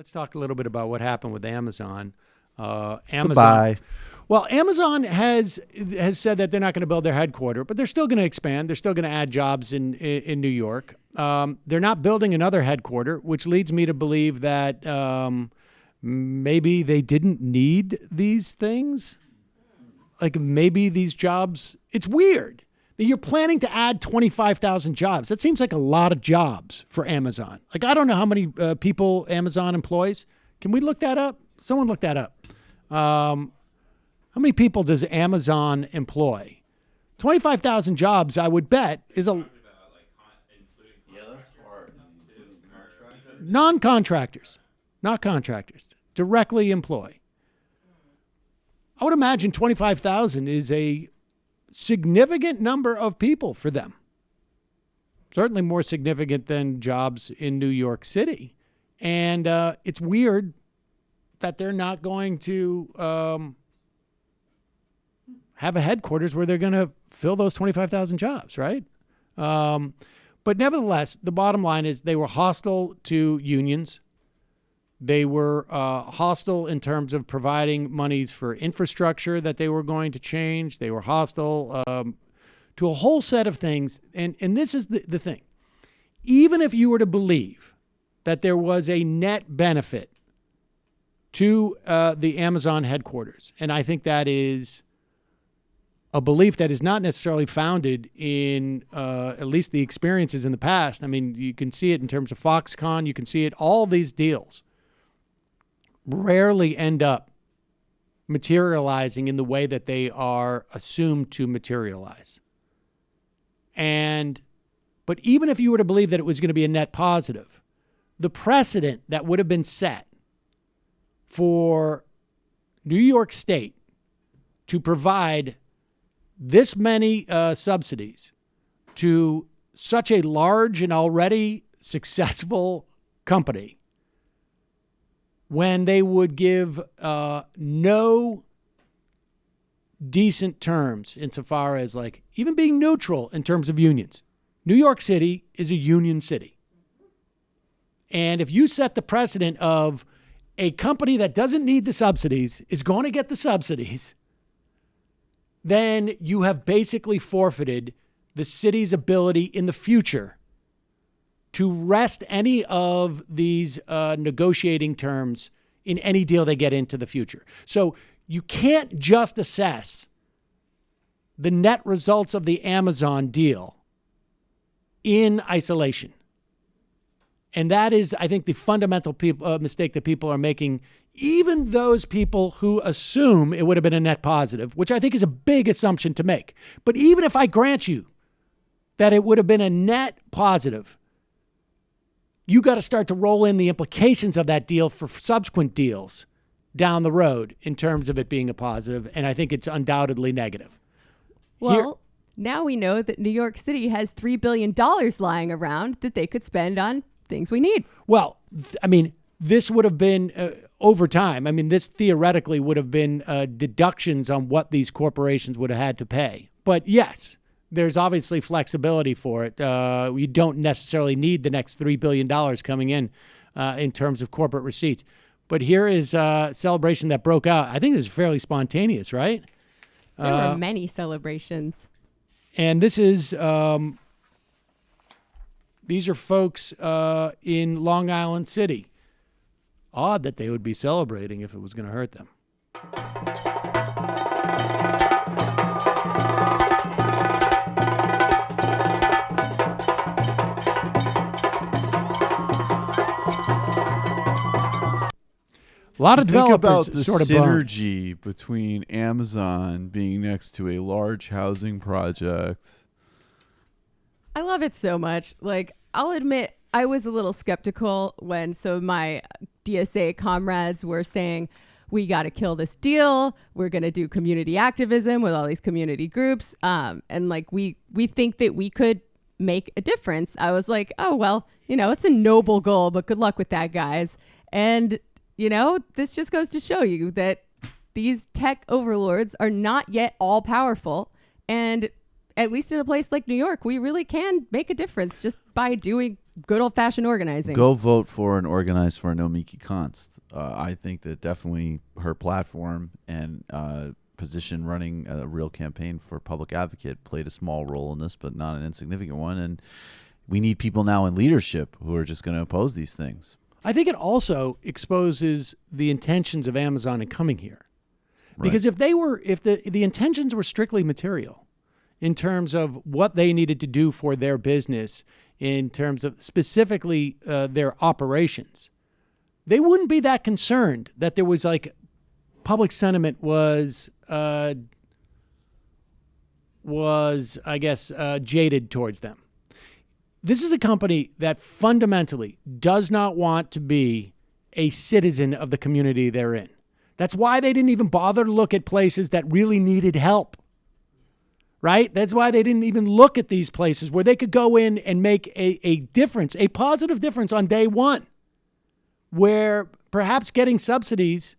let's talk a little bit about what happened with Amazon. Amazon. Goodbye. Well, Amazon has said that they're not going to build their headquarters, but they're still going to expand. They're still going to add jobs in New York. They're not building another headquarters, which leads me to believe that maybe they didn't need these things. Like maybe these jobs. It's weird that you're planning to add 25,000 jobs. That seems like a lot of jobs for Amazon. Like I don't know how many people Amazon employs. Can we look that up? Someone look that up. How many people does Amazon employ? 25,000 jobs, I would bet, is a non-contractors, not contractors, directly employ. I would imagine 25,000 is a significant number of people for them. Certainly more significant than jobs in New York City. And it's weird that they're not going to have a headquarters where they're going to fill those 25,000 jobs, right? But nevertheless, the bottom line is they were hostile to unions. They were hostile in terms of providing monies for infrastructure that they were going to change. They were hostile to a whole set of things. And this is the thing. Even if you were to believe that there was a net benefit to the Amazon headquarters, and I think that is a belief that is not necessarily founded in at least the experiences in the past. I mean, you can see it in terms of Foxconn. You can see it. All these deals rarely end up materializing in the way that they are assumed to materialize. But even if you were to believe that it was going to be a net positive, the precedent that would have been set for New York State to provide this many subsidies to such a large and already successful company when they would give no decent terms insofar as like even being neutral in terms of unions. New York City is a union city. And if you set the precedent of a company that doesn't need the subsidies is going to get the subsidies, then you have basically forfeited the city's ability in the future to wrest any of these negotiating terms in any deal they get into the future. So you can't just assess the net results of the Amazon deal in isolation. And that is, I think, the fundamental mistake that people are making, even those people who assume it would have been a net positive, which I think is a big assumption to make. But even if I grant you that it would have been a net positive, you got to start to roll in the implications of that deal for subsequent deals down the road in terms of it being a positive. And I think it's undoubtedly negative. Well, now we know that New York City has $3 billion lying around that they could spend on things we need. Well, I mean, this would have been over time. I mean, this theoretically would have been deductions on what these corporations would have had to pay. But yes, there's obviously flexibility for it. You don't necessarily need the next $3 billion coming in terms of corporate receipts. But here is a celebration that broke out. I think it was fairly spontaneous, right? There were many celebrations. And this is... These are folks in Long Island City. Odd that they would be celebrating if it was going to hurt them. A lot of developers about the sort of synergy between Amazon being next to a large housing project. I love it so much. Like, I'll admit, I was a little skeptical when some of my DSA comrades were saying, we got to kill this deal. We're going to do community activism with all these community groups. And like, we think that we could make a difference. I was like, oh, well, it's a noble goal, but good luck with that, guys. And, this just goes to show you that these tech overlords are not yet all powerful. And at least in a place like New York, we really can make a difference just by doing good old-fashioned organizing. Go vote for and organize for Nomiki Konst. I think that definitely her platform and position running a real campaign for public advocate played a small role in this, but not an insignificant one. And we need people now in leadership who are just going to oppose these things. I think it also exposes the intentions of Amazon in coming here. Because if the intentions were strictly material in terms of what they needed to do for their business, in terms of specifically their operations, they wouldn't be that concerned that there was like public sentiment was I guess, jaded towards them. This is a company that fundamentally does not want to be a citizen of the community they're in. That's why they didn't even bother to look at places that really needed help, right? That's why they didn't even look at these places where they could go in and make a difference, a positive difference on day one, where perhaps getting subsidies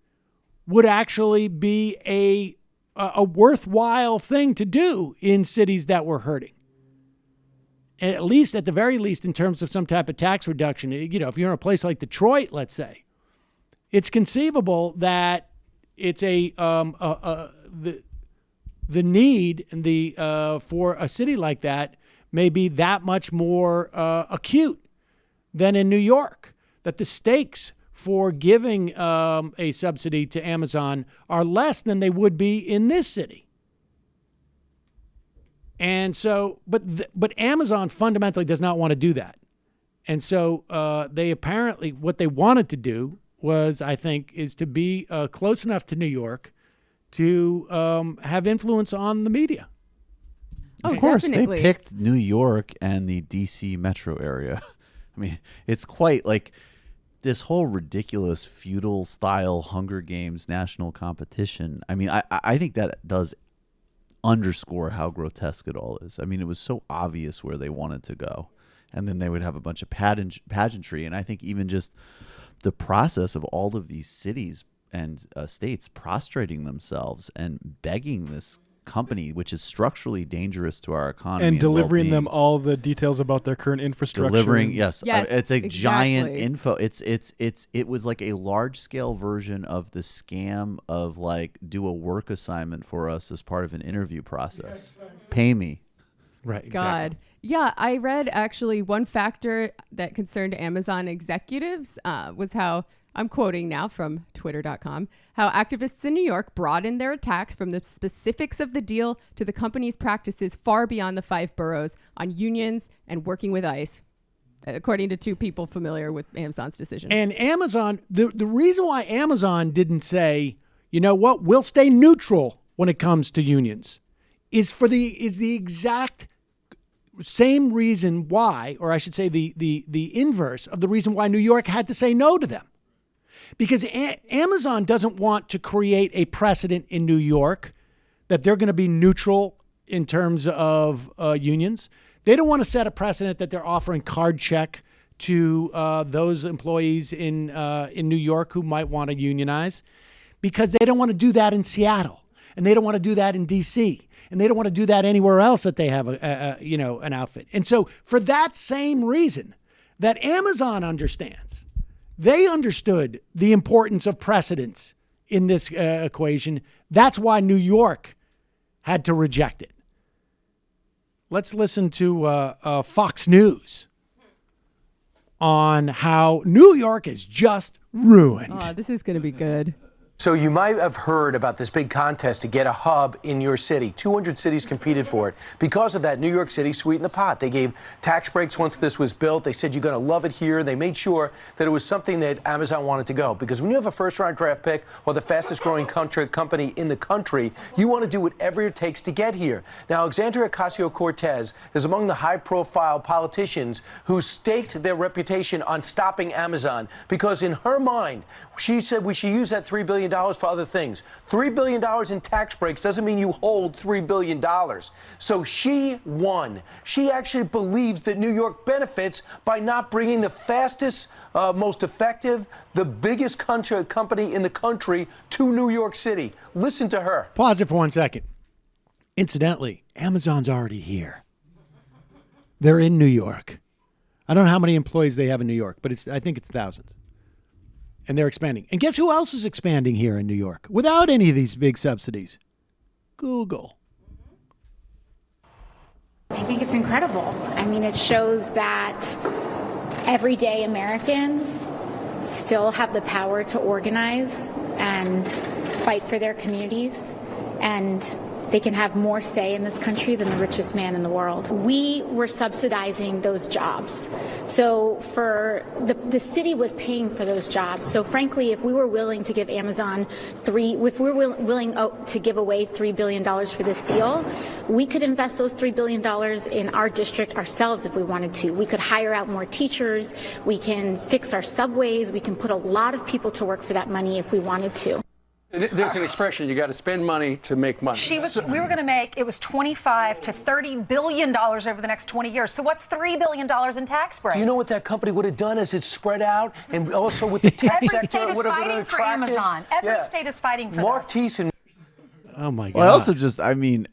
would actually be a worthwhile thing to do in cities that were hurting. And at least, at the very least, in terms of some type of tax reduction, you know, if you're in a place like Detroit, let's say, it's conceivable that it's the need and for a city like that may be that much more acute than in New York. That the stakes for giving a subsidy to Amazon are less than they would be in this city. And so, but Amazon fundamentally does not want to do that. And so they apparently, what they wanted to do was, I think, is to be close enough to New York to have influence on the media. Oh, of course, definitely. they picked New York and the D.C. metro area. I mean, it's quite like this whole ridiculous feudal style Hunger Games national competition. I mean, I think that does underscore how grotesque it all is. I mean, it was so obvious where they wanted to go. And then they would have a bunch of pageantry. And I think even just the process of all of these cities and states prostrating themselves and begging this company, which is structurally dangerous to our economy, and delivering well-being, them all the details about their current infrastructure. delivering, yes, it's a exactly. giant info. It was like a large scale version of the scam of like, do a work assignment for us as part of an interview process. Pay me. Right. Exactly. God. Yeah, I read actually one factor that concerned Amazon executives was how, I'm quoting now from twitter.com, how activists in New York broadened their attacks from the specifics of the deal to the company's practices far beyond the 5 boroughs on unions and working with ICE, according to 2 people familiar with Amazon's decision. And Amazon, the reason why Amazon didn't say, you know what, we'll stay neutral when it comes to unions is the exact same reason why, or I should say the inverse of the reason why New York had to say no to them. Because Amazon doesn't want to create a precedent in New York that they're going to be neutral in terms of unions. They don't want to set a precedent that they're offering card check to those employees in New York who might want to unionize, because they don't want to do that in Seattle, and they don't want to do that in D.C., and they don't want to do that anywhere else that they have an outfit. And so for that same reason that Amazon understands, they understood the importance of precedents in this equation. That's why New York had to reject it. Let's listen to Fox News on how New York is just ruined. Oh, this is going to be good. So you might have heard about this big contest to get a hub in your city. 200 cities competed for it. Because of that, New York City sweetened the pot. They gave tax breaks once this was built. They said, you're going to love it here. They made sure that it was something that Amazon wanted to go. Because when you have a first-round draft pick or the fastest-growing company in the country, you want to do whatever it takes to get here. Now, Alexandria Ocasio-Cortez is among the high-profile politicians who staked their reputation on stopping Amazon. Because in her mind, she said we should use that $3 billion for other things. $3 billion in tax breaks doesn't mean you hold $3 billion. So she won. She actually believes that New York benefits by not bringing the fastest, most effective, the biggest company in the country to New York City. Listen to her. Pause it for 1 second. Incidentally, Amazon's already here. They're in New York. I don't know how many employees they have in New York, but I think it's thousands. And they're expanding. And guess who else is expanding here in New York without any of these big subsidies? Google. I think it's incredible. I mean, it shows that everyday Americans still have the power to organize and fight for their communities, and they can have more say in this country than the richest man in the world. We were subsidizing those jobs. So for the city was paying for those jobs. So frankly, if we were willing to give Amazon if we were willing to give away $3 billion for this deal, we could invest those $3 billion in our district ourselves if we wanted to. We could hire out more teachers. We can fix our subways. We can put a lot of people to work for that money if we wanted to. There's an expression, you got to spend money to make money. We were going to make, it was $25 to $30 billion over the next 20 years. So what's $3 billion in tax breaks? Do you know what that company would have done as it spread out, and also with the tech Every sector? state is fighting for Amazon. Every state is fighting for Mark this. Thiessen. Oh, my God. Well, I also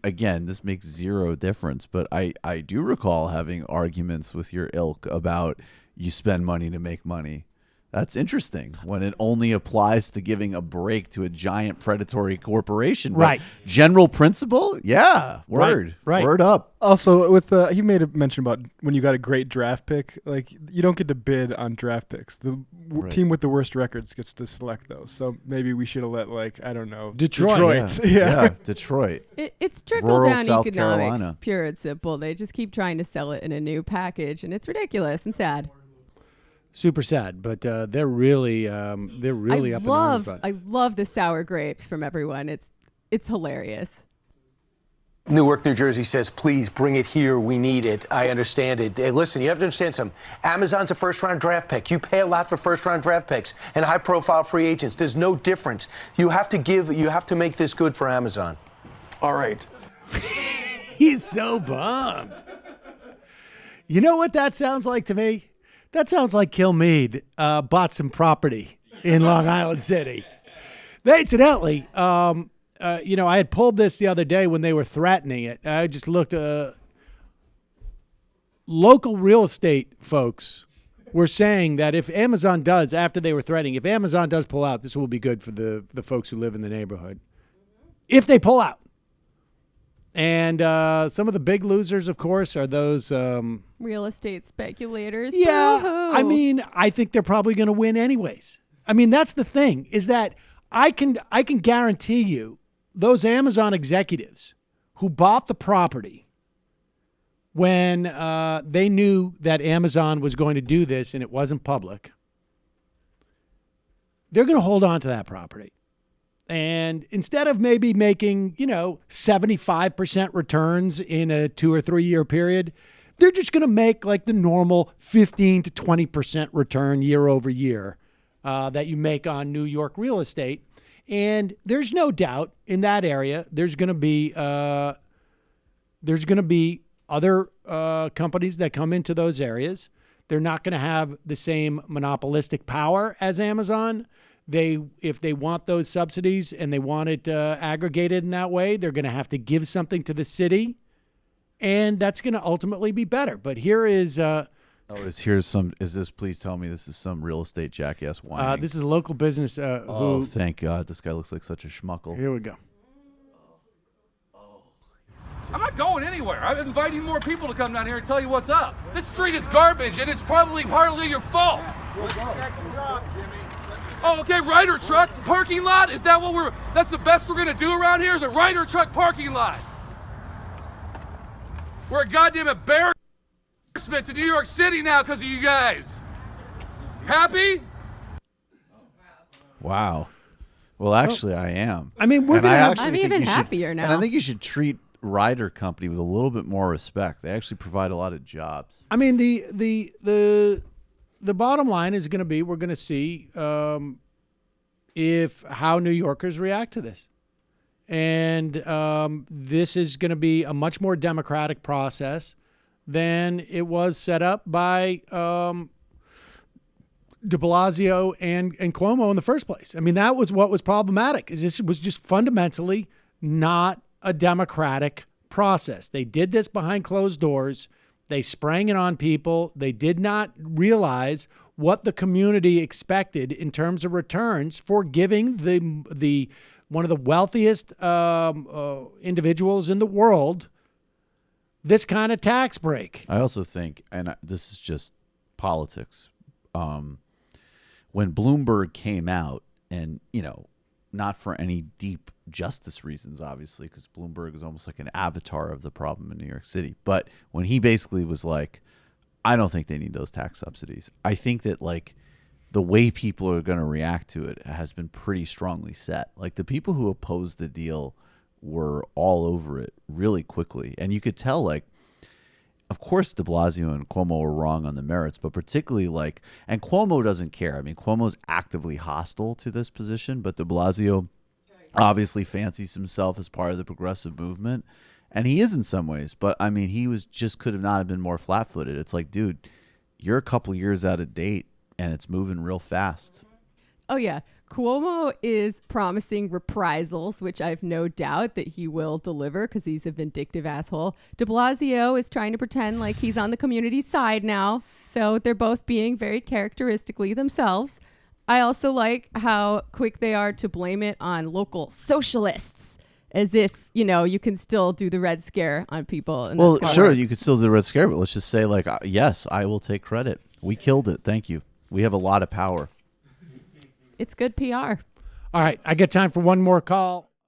again, this makes zero difference, but I do recall having arguments with your ilk about you spend money to make money. That's interesting when it only applies to giving a break to a giant predatory corporation. But right. General principle? Yeah. Word. Right. Word up. Also, with he made a mention about when you got a great draft pick, like you don't get to bid on draft picks. The team with the worst records gets to select those. So maybe we should have let, like, I don't know, Detroit. Yeah, Detroit. It's trickle Rural down South economics, Carolina. pure and simple. They just keep trying to sell it in a new package, and it's ridiculous and sad. Super sad, but they're really up in arms about it. I love the sour grapes from everyone. It's hilarious. Newark, New Jersey says, please bring it here. We need it. I understand it. Hey, listen, you have to understand something. Amazon's a first-round draft pick. You pay a lot for first-round draft picks and high-profile free agents. There's no difference. You have to make this good for Amazon. All right. He's so bummed. You know what that sounds like to me? That sounds like Kilmeade bought some property in Long Island City. Incidentally, I had pulled this the other day when they were threatening it. I just looked. Local real estate folks were saying that if Amazon does, after they were threatening, if Amazon does pull out, this will be good for the folks who live in the neighborhood. If they pull out. And some of the big losers, of course, are those real estate speculators. Yeah, Boo-hoo. I mean, I think they're probably going to win anyways. I mean, that's the thing, is that I can guarantee you those Amazon executives who bought the property when they knew that Amazon was going to do this and it wasn't public, they're going to hold on to that property. And instead of maybe making, 75% returns in a 2 or 3 year period, they're just going to make like the normal 15 to 20% return year over year that you make on New York real estate. And there's no doubt in that area, there's going to be other companies that come into those areas. They're not going to have the same monopolistic power as Amazon. If they want those subsidies and they want it aggregated in that way, they're going to have to give something to the city, and that's going to ultimately be better. But here is please tell me this is some real estate jackass whining. this is a local business who. Thank God, this guy looks like such a schmuckle. Here we go. I'm not going anywhere. I'm inviting more people to come down here and tell you what's up. This street is garbage, and it's probably partly your fault. Oh, okay, Ryder truck parking lot? Is that that's the best we're gonna do around here, is a Ryder truck parking lot? We're a goddamn embarrassment to New York City now because of you guys. Happy? Wow. Well, actually, I am. I mean, I'm even happier now. And I think you should treat Ryder Company with a little bit more respect. They actually provide a lot of jobs. I mean, the bottom line is going to be, we're going to see how New Yorkers react to this. And this is going to be a much more democratic process than it was set up by de Blasio and Cuomo in the first place. I mean, that was what was problematic, is this was just fundamentally not a democratic process. They did this behind closed doors. They sprang it on people. They did not realize what the community expected in terms of returns for giving the one of the wealthiest individuals in the world this kind of tax break. I also think, and this is just politics, when Bloomberg came out, and, you know, not for any deep justice reasons, obviously, because Bloomberg is almost like an avatar of the problem in New York City. But when he basically was like, I don't think they need those tax subsidies, I think that, like, the way people are going to react to it has been pretty strongly set. Like, the people who opposed the deal were all over it really quickly. And you could tell, like, of course, de Blasio and Cuomo were wrong on the merits, but particularly, like, and Cuomo doesn't care. I mean, Cuomo's actively hostile to this position, but de Blasio obviously fancies himself as part of the progressive movement, and he is in some ways. But I mean, he was just could have not have been more flat-footed. It's like, dude, you're a couple years out of date, and it's moving real fast. Oh, yeah. Cuomo is promising reprisals, which I've no doubt that he will deliver because he's a vindictive asshole. De Blasio is trying to pretend like he's on the community's side now. So they're both being very characteristically themselves. I also like how quick they are to blame it on local socialists, as if, you know, you can still do the Red Scare on people. And well, sure, you could still do the Red Scare, but let's just say, like, yes, I will take credit. We killed it. Thank you. We have a lot of power. It's good PR. All right, I got time for one more call.